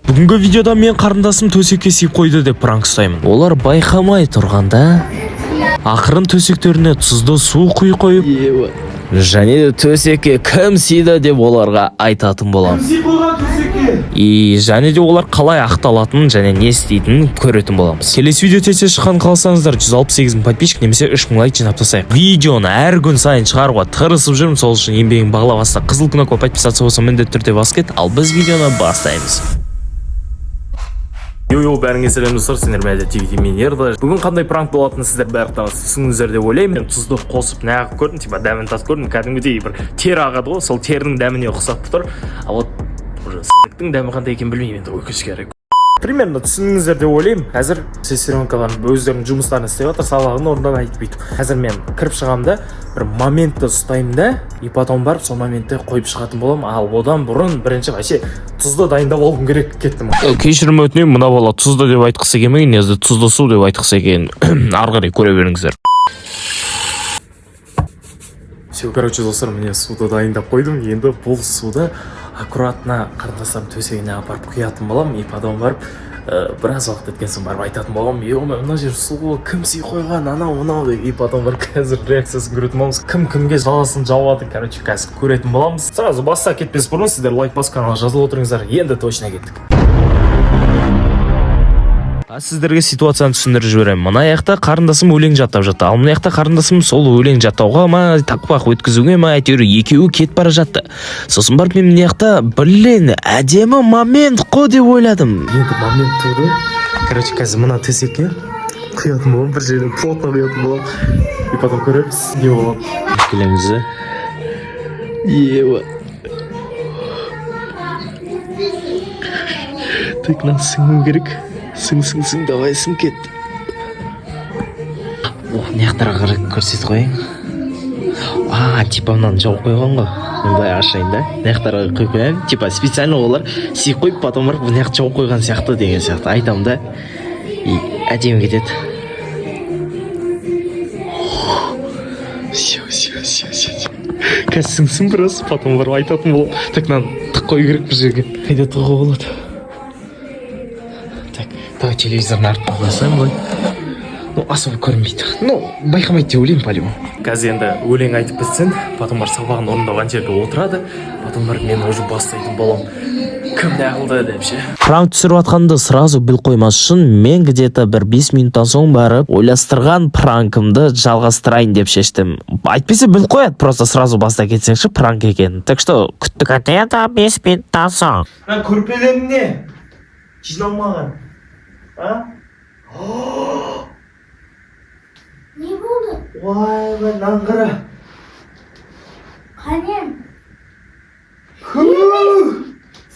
Бүгінгі видеода мен қарындасым төсекке сый қойды деп пранк ұстаймын. Олар байқамай тұрғанда ақырын төсектеріне тұзды су құй қойып, және де төсекке кім сыйды деп оларға айтатын боламын. Және де олар қалай ақталатынын және не істейтінін көретін боламыз. Келесі видео тез шыққан қаласаңыздар 168 мың подписчик немесе 3000 лайк жинап тастайық. Видеоны әр күн сайын шығаруға тырысып жүрмін, сол үшін еңбегім бағалап астына қызыл кнопка подписаться болса міндетті түрде басып кет. Ал біз видеоны бастаймыз. Йо-йо, бәріңе сәлем достар, сендер мәлі тегеті мен ерді. Бүгін қандай пранк болатынын сіздер бәріқтан түсіңіздер деп ойлаймын. Мен тұзды қосып нағып көрдім, типа дәмін тас көрдім, кәдімгідей бір тер ағады ғой, сол тердің дәміне ұқсап тұр. А вот уже сіздіктің дәмі қандай екен білмеймін, енді өкінішке қарай. Примерно түсініңіздер деп ойлаймын. Қазір сестренкаларым өздерінің жұмыстарын істеп жатыр, сабағын орындап айтып бүйтіп. Қазір мен кіріп шығамын да, бір моментті ұстаймын да, и потом барып сол моментті қойып шығатын боламын. Ал одан бұрын бірінші вообще тұзды дайындап алғым керек кеттім. Кешірім өтінемін, мына бала тұзды деп айтқысы келмеген, негізі тұзды су деп айтқысы келген. Ары қарай көре беріңіздер. Все, короче, достар, міне суды дайындап қойдым. Енді бұл суды аккуратно қарындастарым төсегіне апарып құятын болам, и потом барып біраз уақыт өткен соң барып айтатын болам, мына жер суға кім сый қойған, анау мынау деп, и потом барып қазір реакциясын көретін боламыз, кім кімге жаласын жауады, короче, қазір көретін боламыз. Сразу баста кетпес бұрын сіздер лайк басып каналға жазылып отырыңыздар. Енді точно кеттік. Сіздерге ситуацияны түсіндіріп жіберемін. Мына яқта қарындасым өлең жаттап жатты. Ал мына яқта қарындасым сол өлең жаттауға ма, тақпақ өткізуге ма, әйтеуір екеуі кетіп бара жатты. Сосын барып мен мына яқта, блин, әдемі момент қой деп ойладым. Енді момент тұрды. Короче, қазір мына төсекке құятын боламын, бір жерден плотно құятын боламын. И потом көреміз, не болады. Келеміз. Ева. Так, нам сіңу керек. Сың, давай сың кет. Не ақтарға қарай көрсет қойың. Типа мынаны жауып қойған ғой. Мен былай ашайын да. Не ақтарға қойып қойын. Типа специально олар сый қойып, потом барып не ақ жауып қойған сияқты деген сияқты. Айтам да. И әдемі кетеді. Все. Қазір сың біраз, потом барып айтатын болып. Так, мынаны тық қой керек бір жерге. Қайда тұғу болады. Давай телевизорны артына қойсам ғой. Особо көрінбейді. Байқамайды деп ойлаймын по-любому. Қазір енді өлең айтып бітсін, потом бар сабағын орындаған жерге отырады, потом бар мен уже бастайтын болам. Кім не қылды деп ше. Пранк түсіріп атқанды сразу біл қоймас үшін мен где-то бір 5 минуттан соң барып ойластырған пранкымды жалғастырайын деп шештім. Айтпесе біл қояды, просто сразу баста кетсеңші пранк екен. Так что күттік. Где-то 5 минуттан соң. Көрпелерің не? Жиналмаған. Не болды? Ой, мынаны қара. Қанем?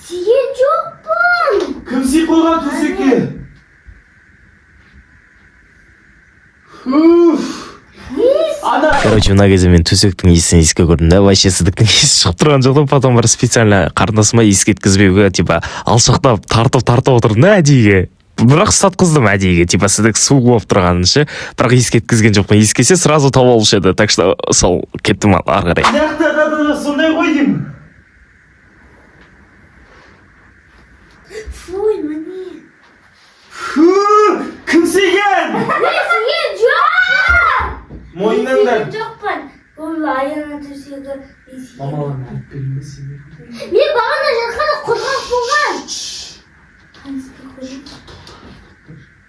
Сүйген жоқпын. Кім сый қойған төсекке? Короче, мына кезде мен төсектің иісін еске көрдім да, вообще сіздіктің иісі шығып тұрған жоқ та, потом бір специально қарындасыма иіскеткізбеуге, типа алшақтап тартып отырдым да әдейіге. Бірақ сатқыздым әдейіге, типа сіздік су болып тұрғанын ше, бірақ иіскеткізген жоқпын. Иіскесе сразу тауып алушы еді, так что сол кеттім ары қарай. Сондай ғой деймін. Фуй, міне. Кім сүйген? Мен сүйген жоқпын. Мойныңдар. Сүйген жоқпын. Ол аяғына төсегі. Мамаларың айтып берейін бе сені? Мен бағана жатқанда қорғап болған.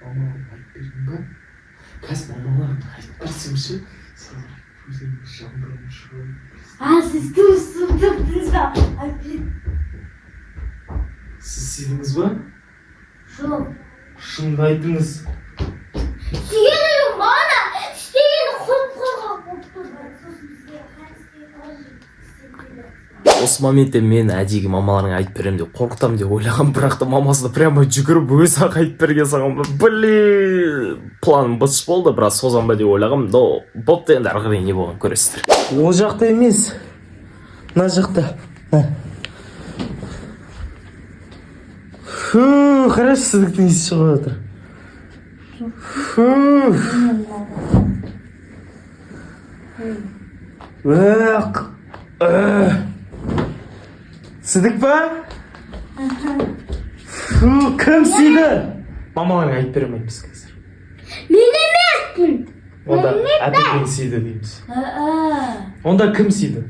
Мамаларың айтып берейін бе? Қазір мамаларың айтып берсемші, көзіңді жандырым шығып. Сіз тұздыңыз ба? Сіз сүйдіңіз ба? Жоқ. Шынды айтыңыз. Сүйгенім бана істеген қорғап болды. Осы моментте мен әдейіге мамаларыңа айтып берем деп қорқытам деп ойлағам, бірақ та мамасы прямо жүгіріп өзі ақ айтып берген саған. Планым бытыш болды, біраз созам ба деп ойлағам, но бопты, енді ары қарай не болған көресіздер. Ол жақта емес, мына жақта. Қарашы, сіздіктің иісі шығып жатыр. Сідік па? Кім сүйді? Мамаларыңа айтып беремейміз қазір. Мен емеспін. Онда әбікен сүйді дейміз. Онда кім сүйді?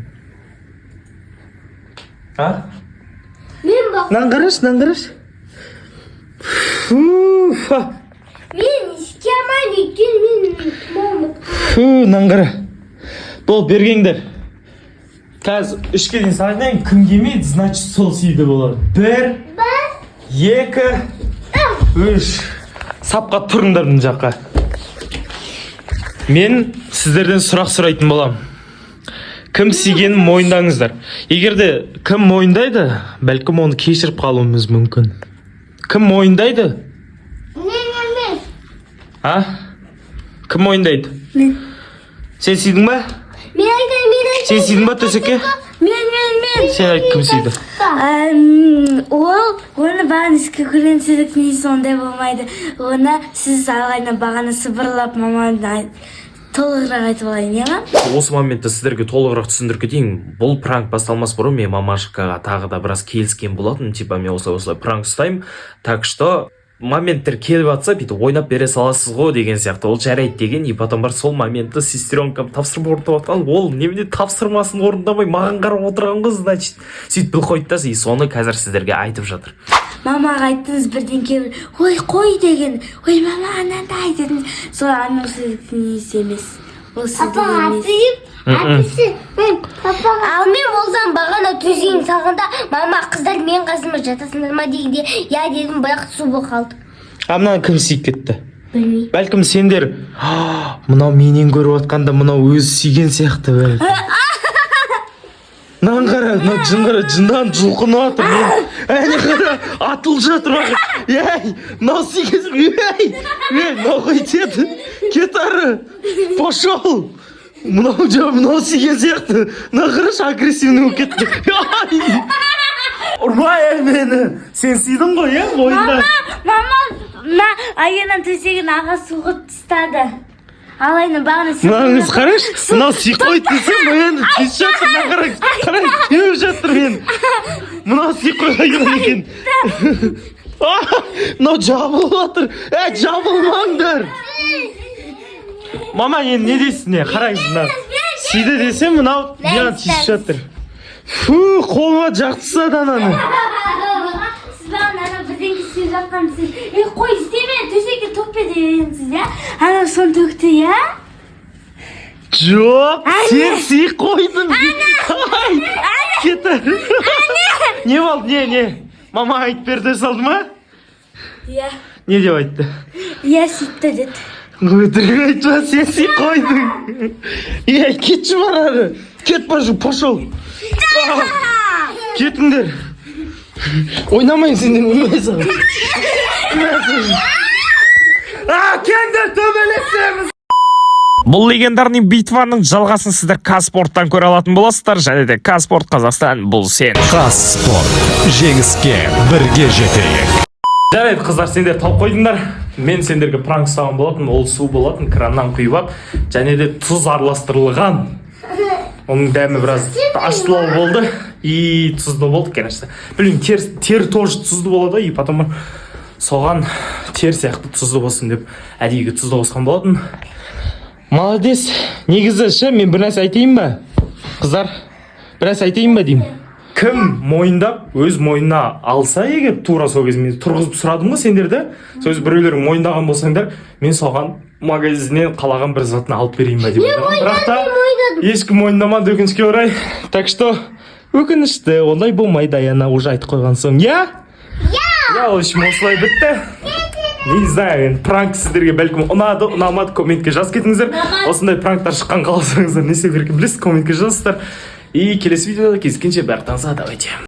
А? Мен бақ. Наңғырыш. Мен ішке алмаймын, өйткені мен тұмауымды. Наңғыры. Бол бергеңдер. Қазір 3-ке дейін sayайын, кім келмейді, значит сол сүйді болады. 1, 2, 3. Сапқа тұрыңдар мына жаққа. Мен сіздерден сұрақ сұрайтын болам. Кім сүйгенін мойындаңыздар. Егер де кім мойындайды, бәлкім оны кешіріп қалуымыз мүмкін. Кім мойындайды? Мен емес. А? Кім мойындайды? Мен. Сен сүйдің ба? Мен айтайын. Сен сүйдің ба төсекке? Мен. Сен айт, кім сүйді? Оны бағана іске көргенсіздік несі ондай болмайды. Оны сіз алғайна бағана сыбырлап маманы толығырақ айтып алайын, еға? Осы моментте сіздерге толығырақ түсіндіріп кетейін. Бұл пранк басталмас бұрын мен мамашкаға тағы да біраз келіскен болатын. Типа мен осылай пранк ұстаймын. Так что моменттер келіп жатса, бүйтіп ойнап бере саласыз ғой деген сияқты. Ол жарайды деген, и потом бар сол моментті сестренкам тапсырып орындап ол немене тапсырмасын орындамай маған қарап отырған ғой, значит. Сөйтіп біл қойды да, и соны қазір сіздерге айтып жатыр. Мамаға айттыңыз бірден келіп, ой қой деген, ой мама анандай дедіңіз. Сол анау сіздіктің несі емес. Ол сіздің емес. Ал мен болсам бағана төсегін салғанда, мама қыздар мен қасыма жатасыңдар ма дегенде, я дедім, бірақ су болып қалды. А мынаны кім сүйіп кетті? Білмеймін. Бәлкім сендер, мынау менен көріп отқанда мынау өзі сүйген сияқты бәлкім. Мынаған қара, жындан жұлқынып отыр. Әне қара, атылып жатыр. Мынау сүйген, мынау қайтеді. Кет ары, пошел. Мынау сүйген сияқты. Мынау қараш, агрессивный болып кетті. Ұрмай мені. Сен сүйдің ғой, ойында. Мама, айынан төсегін аға суға тастады. Алайны бағына мынаңыз қараш, мынау сүйқойды десем, енді тез жатыр, қарай, теуіп жатыр мен. Мынау сүйқойды екен. Мынау жабылып жатыр. Жабылмаңдар. Мама, енді не дейсің, қарайсың, мынау. Сүйді десем, мынау ян тез жатыр. Қолыма жақтыса да ананы. Сіз бағана бірден кесіп жатқансыз. Қой істеме, төсекке төкпе дегенсіз, я? Ана сон төкті, я? Жоқ, сен сүй қойдың. Кетір. Не болды, не? Мама айтып берді салды ма? Я. Не деп айтты? Я сөйтті деді. Өтірік айтма, сен сүй қойдың. Кетші бар ары. Кет бажу, пошел. Кетіңдер. Ойнамайын сенден, ойнайсың. Кеңдер төбелесеміз. Бұл легендарный битваның жалғасын сіздер Казспорттан көре алатын боласыздар. Және де Казспорт Қазақстан бұл сен. Казспорт, жеңіске бірге жетейік. Жарайды қыздар, сендер тауып қойдыңдар. Мен сендерге пранк ұстаған болатын, ол су болатын, краннан құйып ап, және де тұз араластырылған. Оның дәмі біраз ашытылау болды и тұзды болды, конечно. Білмеймін, тер тоже тұзды болады, и потом соған тер сияқты тұзды болсын деп әдейіге тұзды қосқан болатын. Молодец. Негізі ше, мен бір нәрсе айтайын ба? Қыздар, бір нәрсе айтайын ба деймін? Кім мойындап, өз мойнына алса егер, тура сол кезде мен тұрғызып сұрадым ғой сендерді. Сөз біреулерің мойындаған болсаңдар, мен соған магазиннен қалаған бір затын алып берейін ба деп отырмын. Бірақ та ешкім мойындамады өкінішке орай. Так что өкінішті, ондай болмайды, Аяна уже айтып қойған соң. Я, в общем, осылай бітті. Не знаю, енді пранк сіздерге бәлкім ұнады, ұнамады, комментке жаз кетіңіздер. Осындай пранктар шыққан қаласаңыздар, не істеу керек білесіз, комментке жазыңыздар. И келесі видеода кездескенше бәрі танса, давайте.